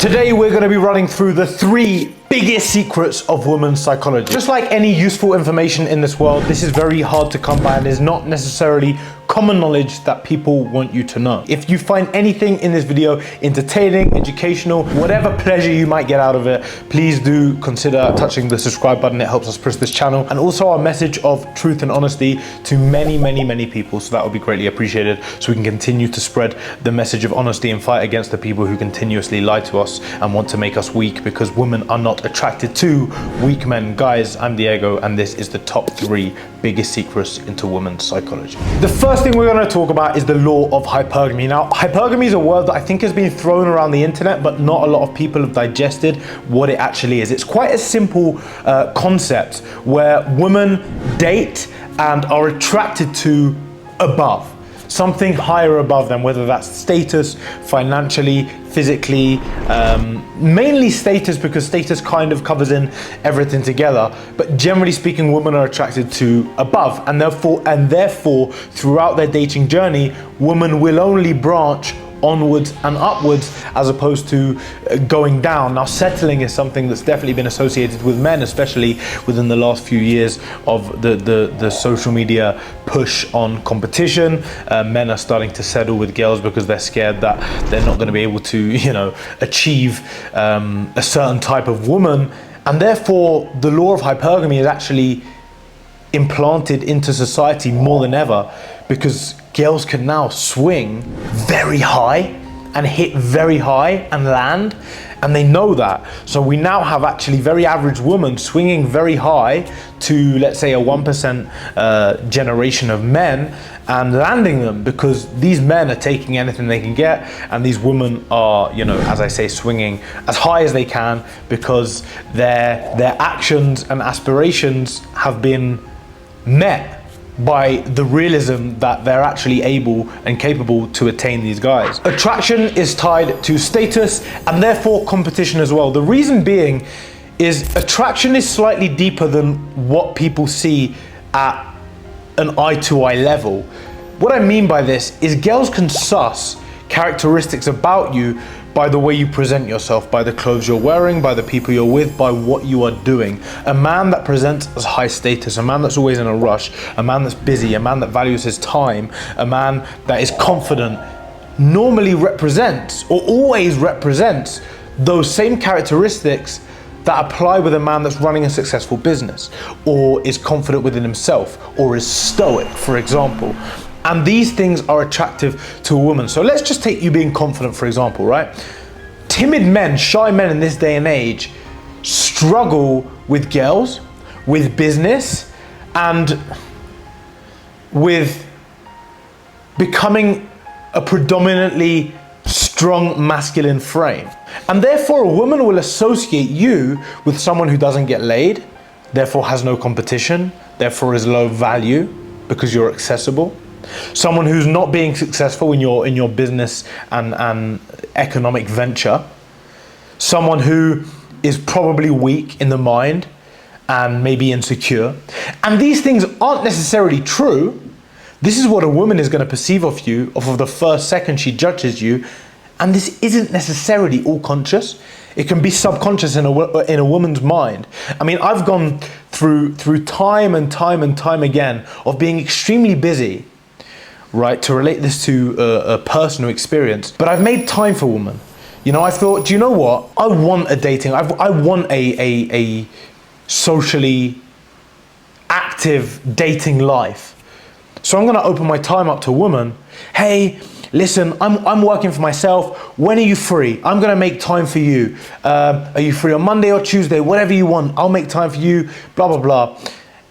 Today we're going to be running through the 3 biggest secrets of women's psychology. Just like any useful information in this world, this is very hard to come by and is not necessarily common knowledge that people want you to know. If you find anything in this video entertaining, educational, whatever pleasure you might get out of it, please do consider touching the subscribe button. It helps us push this channel, and also our message of truth and honesty to many people, so that would be greatly appreciated, so we can continue to spread the message of honesty and fight against the people who continuously lie to us and want to make us weak, because women are not attracted to weak men. Guys, I'm Diego, and this is the top 3 biggest secrets into women's psychology. The first thing we're going to talk about is the law of hypergamy. Now, hypergamy is a word that I think has been thrown around the internet, but not a lot of people have digested what it actually is. It's quite a simple concept where women date and are attracted to above, something higher above them, whether that's status, financially, physically, mainly status, because status kind of covers in everything together. But generally speaking, women are attracted to above, and therefore throughout their dating journey, women will only branch onwards and upwards as opposed to going down. Now, settling is something that's definitely been associated with men, especially within the last few years of the social media push on competition. Men are starting to settle with girls because they're scared that they're not going to be able to, achieve a certain type of woman, and therefore the law of hypergamy is actually implanted into society more than ever, because girls can now swing very high and hit very high and land, and they know that. So we now have actually very average women swinging very high to, let's say, a 1% generation of men and landing them, because these men are taking anything they can get, and these women are, as I say, swinging as high as they can, because their actions and aspirations have been met by the realism that they're actually able and capable to attain these guys. Attraction is tied to status and therefore competition as well. The reason being is attraction is slightly deeper than what people see at an eye-to-eye level. What I mean by this is girls can suss characteristics about you by the way you present yourself, by the clothes you're wearing, by the people you're with, by what you are doing. A man that presents as high status, a man that's always in a rush, a man that's busy, a man that values his time, a man that is confident, normally represents, or always represents, those same characteristics that apply with a man that's running a successful business, or is confident within himself, or is stoic, for example. And these things are attractive to a woman. So let's just take you being confident, for example, right? Timid men, shy men in this day and age struggle with girls, with business, and with becoming a predominantly strong masculine frame. And therefore a woman will associate you with someone who doesn't get laid, therefore has no competition, therefore is low value because you're accessible. Someone who's not being successful in your business and economic venture. Someone who is probably weak in the mind and maybe insecure. And these things aren't necessarily true. This is what a woman is going to perceive of you off of the first second she judges you. And this isn't necessarily all conscious. It can be subconscious in a woman's mind. I mean, I've gone through time and time again of being extremely busy, right, to relate this to a personal experience, but I've made time for women. I thought, do you know what? I want a dating, I want a socially active dating life. So I'm gonna open my time up to women. Hey, listen, I'm working for myself. When are you free? I'm gonna make time for you. Are you free on Monday or Tuesday? Whatever you want, I'll make time for you, blah, blah, blah.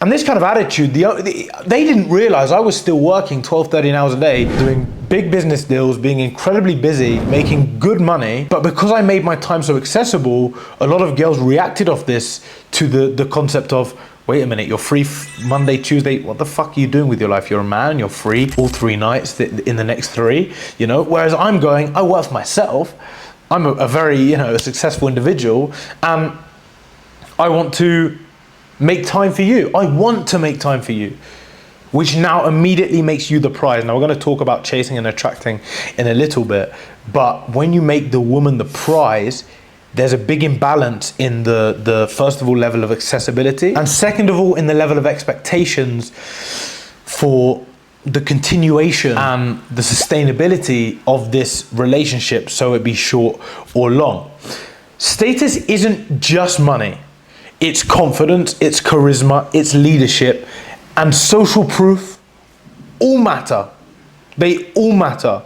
And this kind of attitude, they didn't realize I was still working 12, 13 hours a day, doing big business deals, being incredibly busy, making good money. But because I made my time so accessible, a lot of girls reacted off this to the concept of, wait a minute, you're free Monday, Tuesday, what the fuck are you doing with your life? You're a man, you're free all 3 nights in the next 3, Whereas I'm going, I work for myself. I'm a very, successful individual, and I want to make time for you. I want to make time for you. which now immediately makes you the prize. Now we're going to talk about chasing and attracting in a little bit, but when you make the woman the prize, there's a big imbalance in the first of all level of accessibility, and second of all in the level of expectations for the continuation and the sustainability of this relationship, so it be short or long. Status isn't just money. It's confidence, it's charisma, it's leadership, and social proof all matter. They all matter.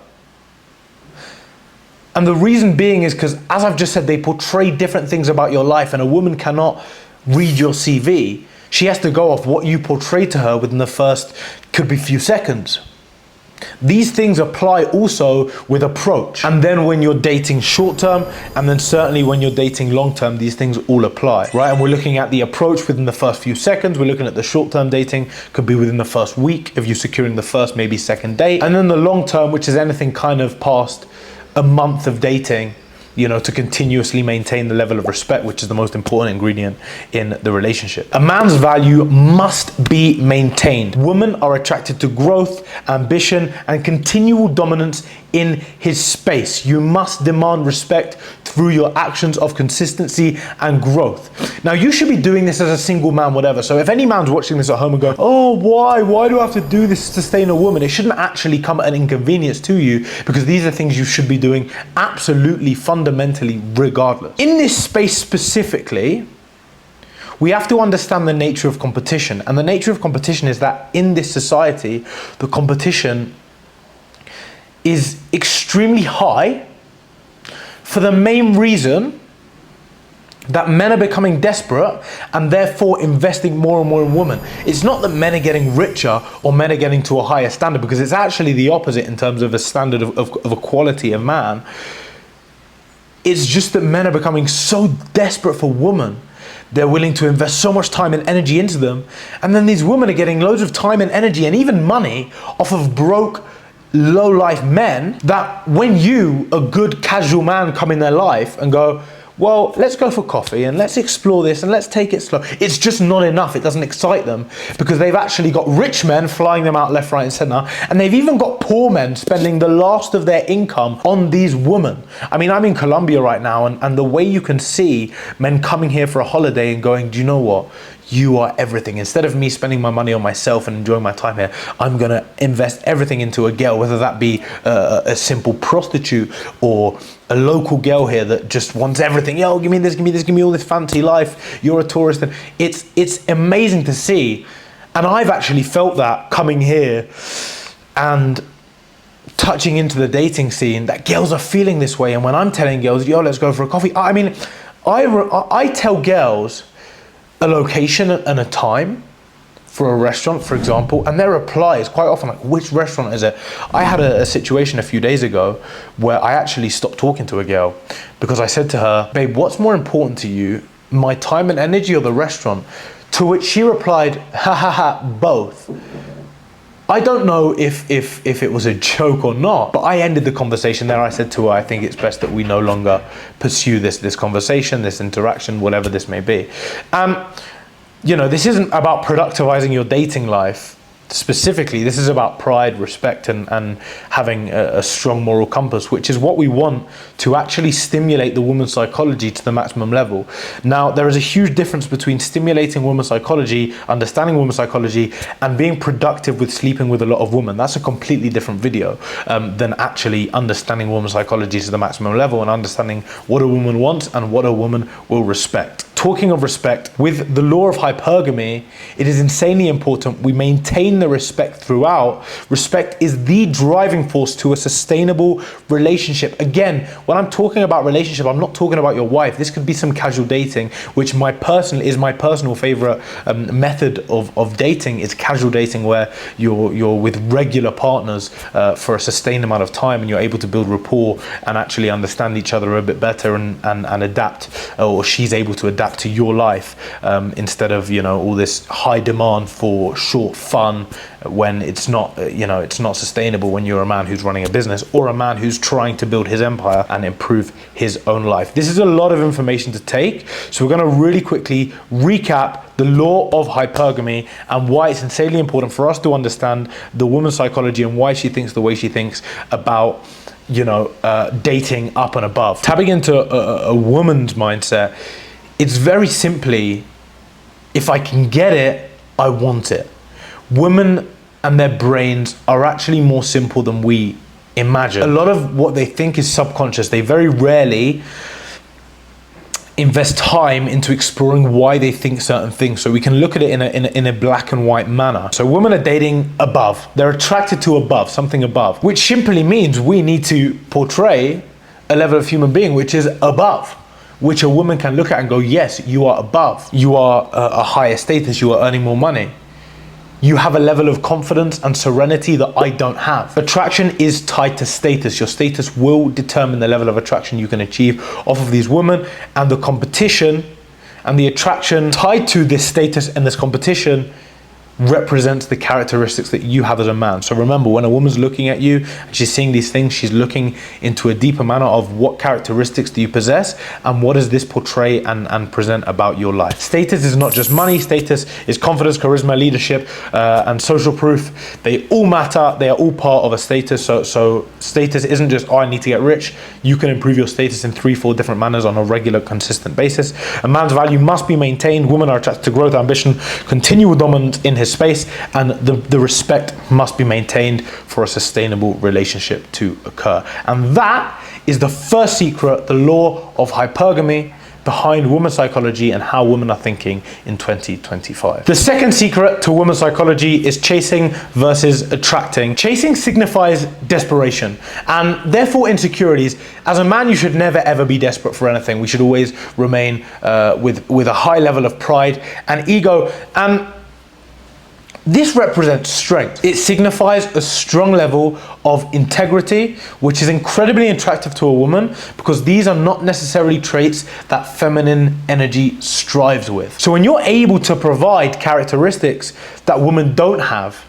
And the reason being is because, as I've just said, they portray different things about your life, and a woman cannot read your CV. She has to go off what you portray to her within the first, could be few seconds. These things apply also with approach. And then when you're dating short term, and then certainly when you're dating long term, these things all apply, right? And we're looking at the approach within the first few seconds. We're looking at the short term dating, could be within the first week if you're securing the first, maybe second date. And then the long term, which is anything kind of past a month of dating, you know, to continuously maintain the level of respect, which is the most important ingredient in the relationship. A man's value must be maintained. Women are attracted to growth, ambition, and continual dominance in his space. You must demand respect through your actions of consistency and growth. Now, you should be doing this as a single man, whatever. So if any man's watching this at home and going, oh, why do I have to do this to sustain a woman? It shouldn't actually come at an inconvenience to you, because these are things you should be doing absolutely fundamentally regardless. In this space specifically, we have to understand the nature of competition. And the nature of competition is that in this society, the competition is extremely high for the main reason that men are becoming desperate and therefore investing more and more in women. It's not that men are getting richer or men are getting to a higher standard, because it's actually the opposite in terms of a standard of equality of man. It's just that men are becoming so desperate for women, they're willing to invest so much time and energy into them, and then these women are getting loads of time and energy and even money off of broke, low-life men, that when you, a good casual man, come in their life and go, well, let's go for coffee and let's explore this and let's take it slow. It's just not enough. It doesn't excite them, because they've actually got rich men flying them out left, right, and center. And they've even got poor men spending the last of their income on these women. I mean, I'm in Colombia right now, and the way you can see men coming here for a holiday and going, do you know what? You are everything. Instead of me spending my money on myself and enjoying my time here, I'm gonna invest everything into a girl, whether that be a simple prostitute or a local girl here that just wants everything. Yo, give me this, give me this, give me all this fancy life. You're a tourist. And it's amazing to see. And I've actually felt that coming here and touching into the dating scene, that girls are feeling this way. And when I'm telling girls, yo, let's go for a coffee, I mean, I tell girls a location and a time for a restaurant, for example, and their reply is quite often like, which restaurant is it? I had a situation a few days ago where I actually stopped talking to a girl because I said to her, babe, what's more important to you, my time and energy or the restaurant? To which she replied, ha ha ha, both. I don't know if it was a joke or not, but I ended the conversation there. I said to her, I think it's best that we no longer pursue this conversation, this interaction, whatever this may be. You know, this isn't about productivizing your dating life specifically. This is about pride, respect, and having a strong moral compass, which is what we want to actually stimulate the woman's psychology to the maximum level. Now, there is a huge difference between stimulating women's psychology, understanding women's psychology, and being productive with sleeping with a lot of women. That's a completely different video than actually understanding women's psychology to the maximum level and understanding what a woman wants and what a woman will respect. Talking of respect, with the law of hypergamy, it is insanely important we maintain the respect throughout. Respect is the driving force to a sustainable relationship. Again, when I'm talking about relationship, I'm not talking about your wife. This could be some casual dating, which is my personal favorite method of dating. Is casual dating, where you're with regular partners for a sustained amount of time, and you're able to build rapport and actually understand each other a bit better and adapt, or she's able to adapt to your life instead of, you know, all this high demand for short fun when it's not, it's not sustainable when you're a man who's running a business or a man who's trying to build his empire and improve his own life. This is a lot of information to take, so we're going to really quickly recap the law of hypergamy and why it's insanely important for us to understand the woman's psychology and why she thinks the way she thinks about dating up and above. Tapping into a woman's mindset, it's very simply, if I can get it, I want it. Women and their brains are actually more simple than we imagine. A lot of what they think is subconscious. They very rarely invest time into exploring why they think certain things, so we can look at it in a black and white manner. So women are dating above. They're attracted to above, something above, which simply means we need to portray a level of human being which is above, which a woman can look at and go, yes, you are above. You are a higher status, you are earning more money. You have a level of confidence and serenity that I don't have. Attraction is tied to status. Your status will determine the level of attraction you can achieve off of these women, and the competition and the attraction tied to this status and this competition represents the characteristics that you have as a man. So remember, when a woman's looking at you and she's seeing these things, she's looking into a deeper manner of what characteristics do you possess and what does this portray and present about your life. Status is not just money. Status is confidence, charisma, leadership, and social proof. They all matter. They are all part of a status. So status isn't just, oh, I need to get rich. You can improve your status in 3-4 different manners on a regular, consistent basis. A man's value must be maintained. Women are attracted to growth, ambition, continual dominance in his space, and the respect must be maintained for a sustainable relationship to occur. And that is the first secret, the law of hypergamy, behind women's psychology and how women are thinking in 2025. The second secret to women's psychology is chasing versus attracting. Chasing signifies desperation and therefore insecurities. As a man, you should never ever be desperate for anything. We should always remain with a high level of pride and ego. And this represents strength. It signifies a strong level of integrity, which is incredibly attractive to a woman because these are not necessarily traits that feminine energy strives with. So when you're able to provide characteristics that women don't have,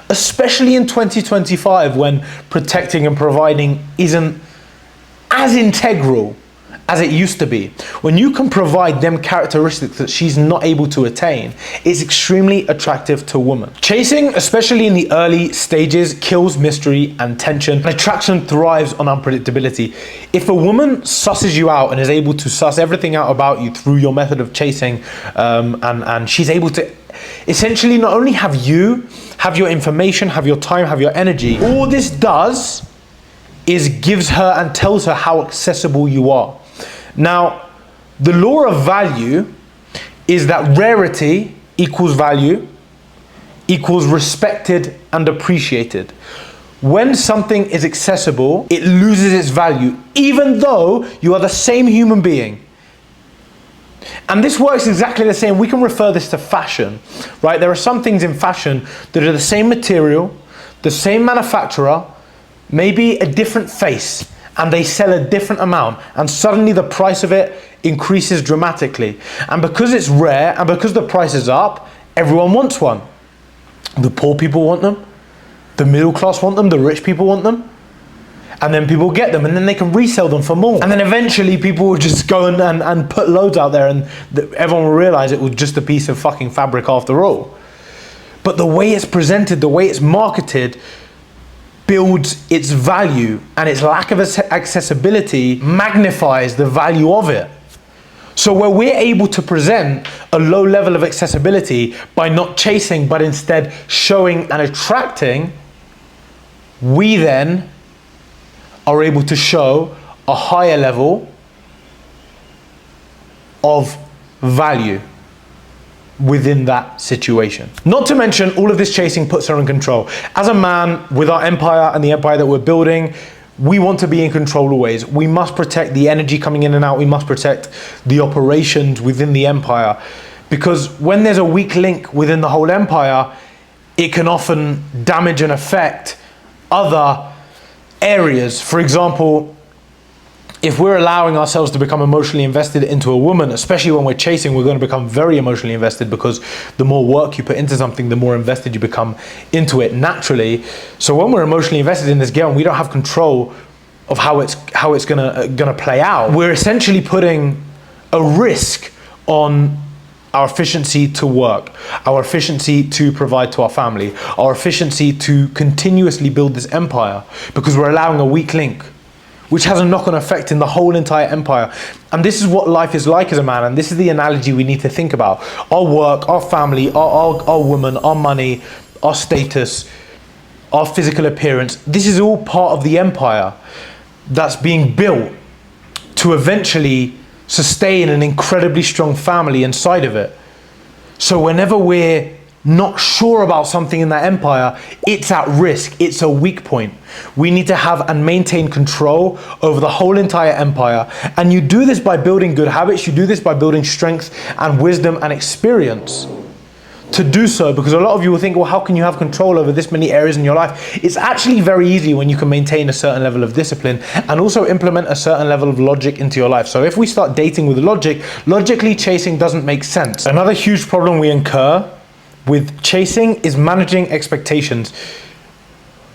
especially in 2025 when protecting and providing isn't as integral as it used to be, when you can provide them characteristics that she's not able to attain, it's extremely attractive to women. Chasing, especially in the early stages, kills mystery and tension. Attraction thrives on unpredictability. If a woman susses you out and is able to suss everything out about you through your method of chasing, and she's able to essentially not only have you, have your information, have your time, have your energy, all this does is gives her and tells her how accessible you are. Now, the law of value is that rarity equals value, equals respected and appreciated. When something is accessible, it loses its value, even though you are the same human being. And this works exactly the same. We can refer this to fashion, right? There are some things in fashion that are the same material, the same manufacturer, maybe a different face, and they sell a different amount, and suddenly the price of it increases dramatically. And because it's rare and because the price is up, everyone wants one. The poor people want them, the middle class want them, the rich people want them, and then people get them and then they can resell them for more. And then eventually people will just go and put loads out there, and everyone will realize it was just a piece of fucking fabric after all. But the way it's presented, the way it's marketed, builds its value, and its lack of accessibility magnifies the value of it. So where we're able to present a low level of accessibility by not chasing but instead showing and attracting, we then are able to show a higher level of value within that situation. Not to mention, all of this chasing puts her in control. As a man, with our empire and the empire that we're building, we want to be in control always. We must protect the energy coming in and out. We must protect the operations within the empire, because when there's a weak link within the whole empire, it can often damage and affect other areas. For example, if we're allowing ourselves to become emotionally invested into a woman, especially when we're chasing, we're going to become very emotionally invested, because the more work you put into something, the more invested you become into it naturally. So when we're emotionally invested in this girl and we don't have control of how it's gonna play out, we're essentially putting a risk on our efficiency to work, our efficiency to provide to our family, our efficiency to continuously build this empire, because we're allowing a weak link, which has a knock-on effect in the whole entire empire. And this is what life is like as a man, and this is the analogy we need to think about. Our work, our family, our woman, our money, our status, our physical appearance, this is all part of the empire that's being built to eventually sustain an incredibly strong family inside of it. So whenever we're not sure about something in that empire, it's at risk, it's a weak point. We need to have and maintain control over the whole entire empire. And you do this by building good habits, you do this by building strength and wisdom and experience to do so, because a lot of you will think, well, how can you have control over this many areas in your life? It's actually very easy when you can maintain a certain level of discipline and also implement a certain level of logic into your life. So if we start dating with logic, logically chasing doesn't make sense. Another huge problem we incur with chasing is managing expectations.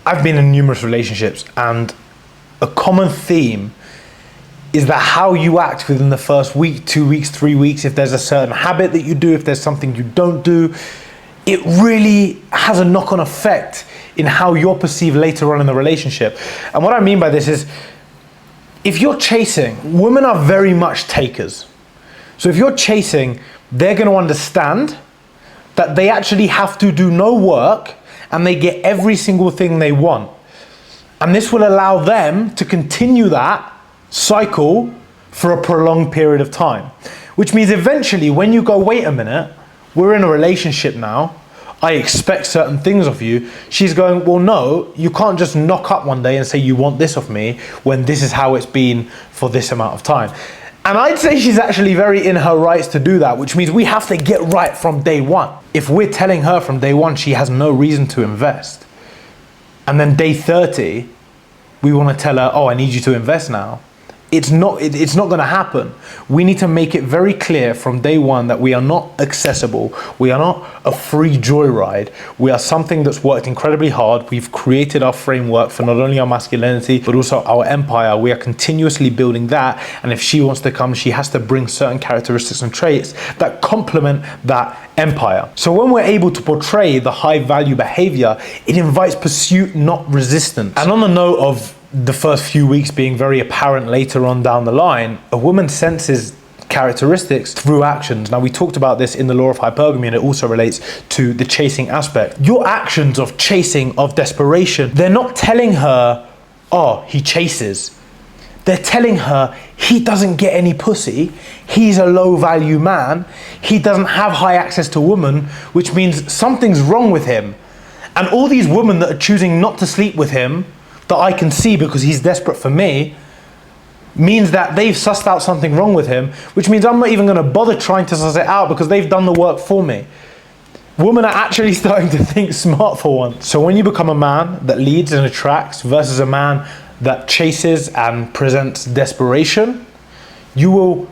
I've been in numerous relationships, and a common theme is that how you act within the first week, 2 weeks, 3 weeks, if there's a certain habit that you do, if there's something you don't do, it really has a knock-on effect in how you're perceived later on in the relationship. And what I mean by this is, if you're chasing, women are very much takers. So if you're chasing, they're going to understand that they actually have to do no work and they get every single thing they want. And this will allow them to continue that cycle for a prolonged period of time. Which means eventually when you go, wait a minute, we're in a relationship now, I expect certain things of you, she's going, well, no, you can't just knock up one day and say you want this of me when this is how it's been for this amount of time. And I'd say she's actually very in her rights to do that, which means we have to get right from day one. If we're telling her from day one she has no reason to invest, and then day 30, we want to tell her, oh, I need you to invest now. It's not going to happen. We need to make it very clear from day one that we are not accessible. We are not a free joyride. We are something that's worked incredibly hard. We've created our framework for not only our masculinity, but also our empire. We are continuously building that. And if she wants to come, she has to bring certain characteristics and traits that complement that empire. So when we're able to portray the high value behavior, it invites pursuit, not resistance. And on the note of the first few weeks being very apparent later on down the line, a woman senses characteristics through actions. Now, we talked about this in the law of hypergamy, and it also relates to the chasing aspect. Your actions of chasing, of desperation, they're not telling her, oh, he chases. They're telling her he doesn't get any pussy, he's a low value man, he doesn't have high access to women, which means something's wrong with him. And all these women that are choosing not to sleep with him, that I can see because he's desperate for me, means that they've sussed out something wrong with him, which means I'm not even going to bother trying to suss it out because they've done the work for me. Women are actually starting to think smart for once. So when you become a man that leads and attracts versus a man that chases and presents desperation, you will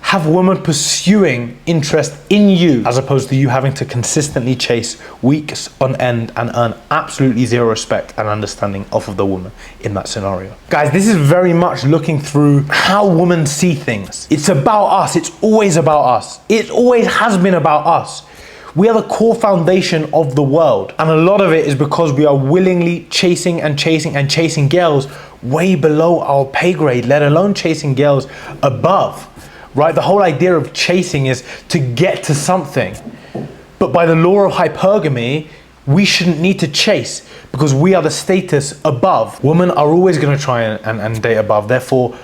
have women pursuing interest in you as opposed to you having to consistently chase weeks on end and earn absolutely zero respect and understanding off of the woman in that scenario. Guys, this is very much looking through how women see things. It's about us. It's always about us. It always has been about us. We are the core foundation of the world. And a lot of it is because we are willingly chasing and chasing and chasing girls way below our pay grade, let alone chasing girls above. Right? The whole idea of chasing is to get to something. But by the law of hypergamy, we shouldn't need to chase because we are the status above. Women are always going to try and date above. Therefore,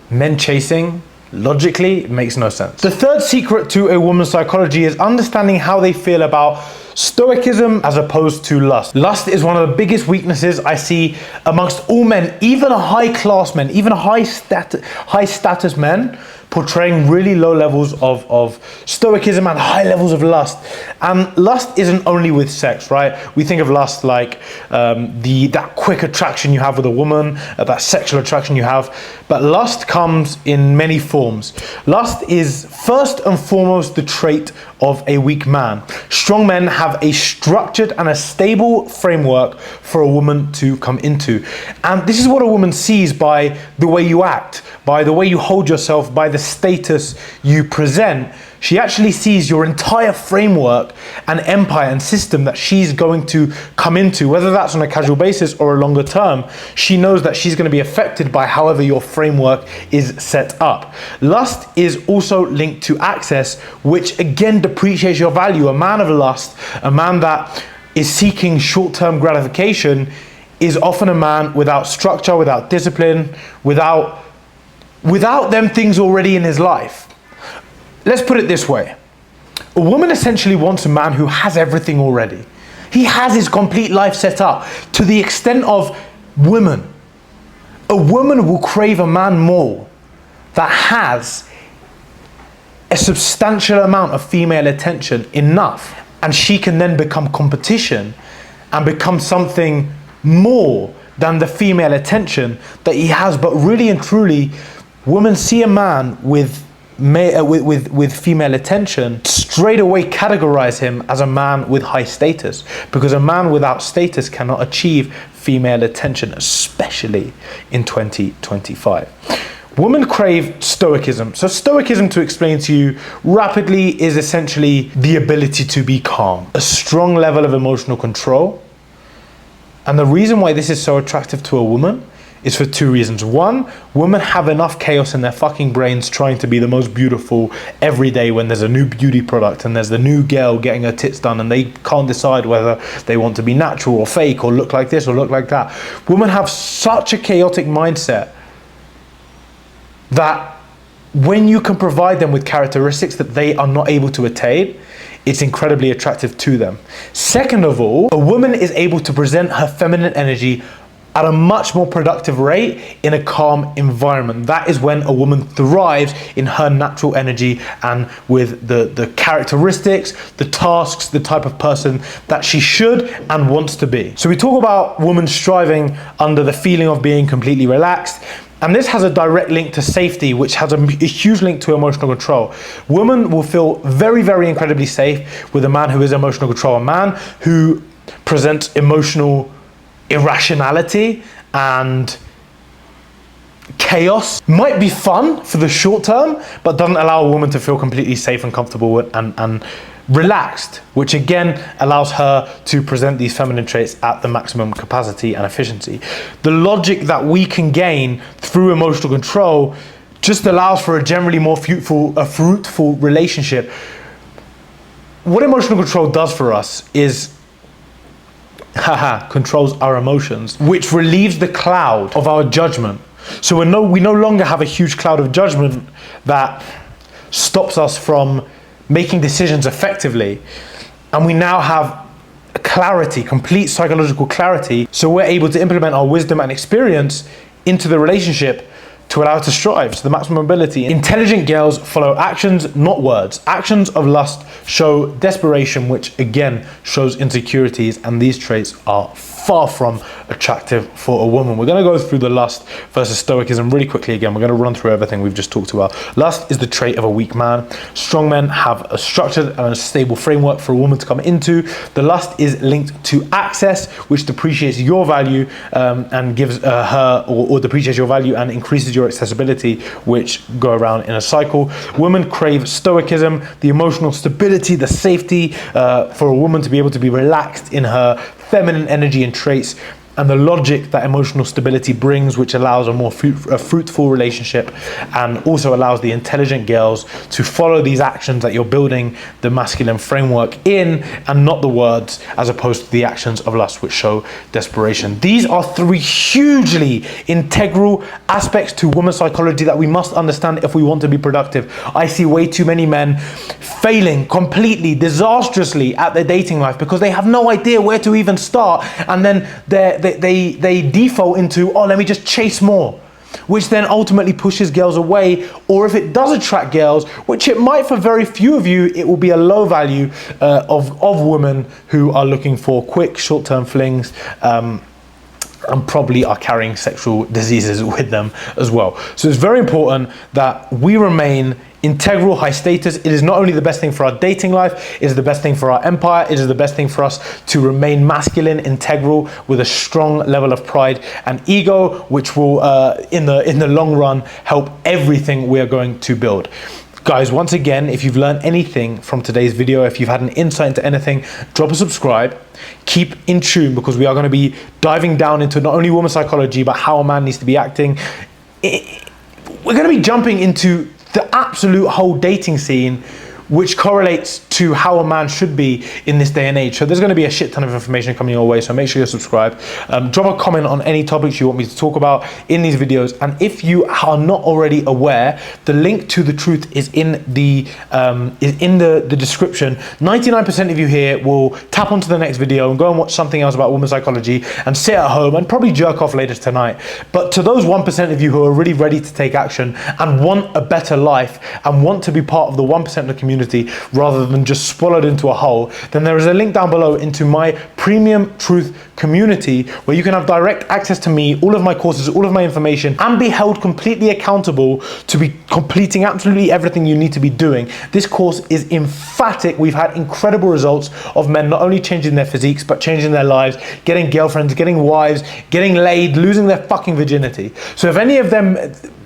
men chasing, logically, it makes no sense. The third secret to a woman's psychology is understanding how they feel about Stoicism as opposed to lust. Lust is one of the biggest weaknesses I see amongst all men, even high class men, even high status men, portraying really low levels of stoicism and high levels of lust. And lust isn't only with sex, right? We think of lust like that quick attraction you have with a woman, that sexual attraction you have. But lust comes in many forms. Lust is first and foremost the trait of a weak man. Strong men have a structured and a stable framework for a woman to come into. And this is what a woman sees by the way you act, by the way you hold yourself, by the the status you present. She actually sees your entire framework and empire and system that she's going to come into, whether that's on a casual basis or a longer term. She knows that she's going to be affected by however your framework is set up. Lust is also linked to access, which again depreciates your value. A man of lust, a man that is seeking short-term gratification, is often a man without structure, without discipline, without them things already in his life. Let's put it this way. A woman essentially wants a man who has everything already. He has his complete life set up to the extent of women. A woman will crave a man more that has a substantial amount of female attention, enough, and she can then become competition and become something more than the female attention that he has. But really and truly, women see a man with female attention, straight away categorize him as a man with high status, because a man without status cannot achieve female attention, especially in 2025. Women crave stoicism. So stoicism, to explain to you rapidly, is essentially the ability to be calm, a strong level of emotional control. And the reason why this is so attractive to a woman is for two reasons. One, women have enough chaos in their fucking brains trying to be the most beautiful every day when there's a new beauty product and there's the new girl getting her tits done and they can't decide whether they want to be natural or fake or look like this or look like that. Women have such a chaotic mindset that when you can provide them with characteristics that they are not able to attain, it's incredibly attractive to them. Second of all, a woman is able to present her feminine energy at a much more productive rate in a calm environment. That is when a woman thrives in her natural energy and with the characteristics, the tasks, the type of person that she should and wants to be. So we talk about women striving under the feeling of being completely relaxed. And this has a direct link to safety, which has a huge link to emotional control. Women will feel very, very incredibly safe with a man who is emotional control. A man who presents emotional irrationality and chaos might be fun for the short term, but doesn't allow a woman to feel completely safe and comfortable and relaxed, which again allows her to present these feminine traits at the maximum capacity and efficiency. The logic that we can gain through emotional control just allows for a generally more fruitful relationship. What emotional control does for us is controls our emotions, which relieves the cloud of our judgment. So we no longer have a huge cloud of judgment that stops us from making decisions effectively. And we now have clarity, complete psychological clarity. So we're able to implement our wisdom and experience into the relationship to allow it to strive to the maximum ability. Intelligent girls follow actions, not words. Actions of lust show desperation, which again shows insecurities, and these traits are far from attractive for a woman. We're going to go through the lust versus stoicism really quickly again. We're going to run through everything we've just talked about. Lust is the trait of a weak man. Strong men have a structured and a stable framework for a woman to come into. The lust is linked to access, which depreciates your value and gives her or depreciates your value and increases your accessibility, which go around in a cycle. Women crave stoicism, the emotional stability, the safety for a woman to be able to be relaxed in her feminine energy and traits, and the logic that emotional stability brings, which allows a more fruitful relationship and also allows the intelligent girls to follow these actions that you're building the masculine framework in, and not the words, as opposed to the actions of lust, which show desperation. These are three hugely integral aspects to women's psychology that we must understand if we want to be productive. I see way too many men failing completely, disastrously at their dating life because they have no idea where to even start, and then they default into, oh, let me just chase more, which then ultimately pushes girls away. Or if it does attract girls, which it might for very few of you, it will be a low value of women who are looking for quick short-term flings and probably are carrying sexual diseases with them as well. So it's very important that we remain integral, high status. It is not only the best thing for our dating life, it is the best thing for our empire, it is the best thing for us to remain masculine, integral, with a strong level of pride and ego, which will in the long run help everything we are going to build. Guys, once again, if you've learned anything from today's video, if you've had an insight into anything, drop a subscribe. Keep in tune, because we are going to be diving down into not only women's psychology, but how a man needs to be acting. We're going to be jumping into the absolute whole dating scene, which correlates to how a man should be in this day and age. So there's going to be a shit ton of information coming your way, so make sure you're subscribed. Drop a comment on any topics you want me to talk about in these videos, and if you are not already aware, the link to the truth is in the description. 99% of you here will tap onto the next video and go and watch something else about women's psychology and sit at home and probably jerk off later tonight. But to those 1% of you who are really ready to take action and want a better life and want to be part of the 1% of the community rather than just swallowed into a hole, then there is a link down below into my premium truth community, where you can have direct access to me, all of my courses, all of my information, and be held completely accountable to be completing absolutely everything you need to be doing. This course is emphatic. We've had incredible results of men not only changing their physiques, but changing their lives, getting girlfriends, getting wives, getting laid, losing their fucking virginity. So if any of them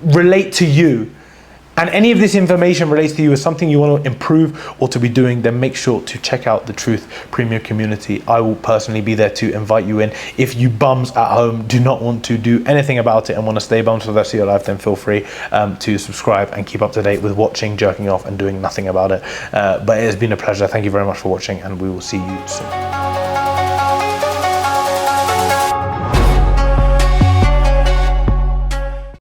relate to you, and any of this information relates to you as something you want to improve or to be doing, then make sure to check out the Truth Premium Community. I will personally be there to invite you in. If you bums at home do not want to do anything about it and want to stay bums for the rest of your life, then feel free to subscribe and keep up to date with watching, jerking off, and doing nothing about it. But it has been a pleasure. Thank you very much for watching, and we will see you soon.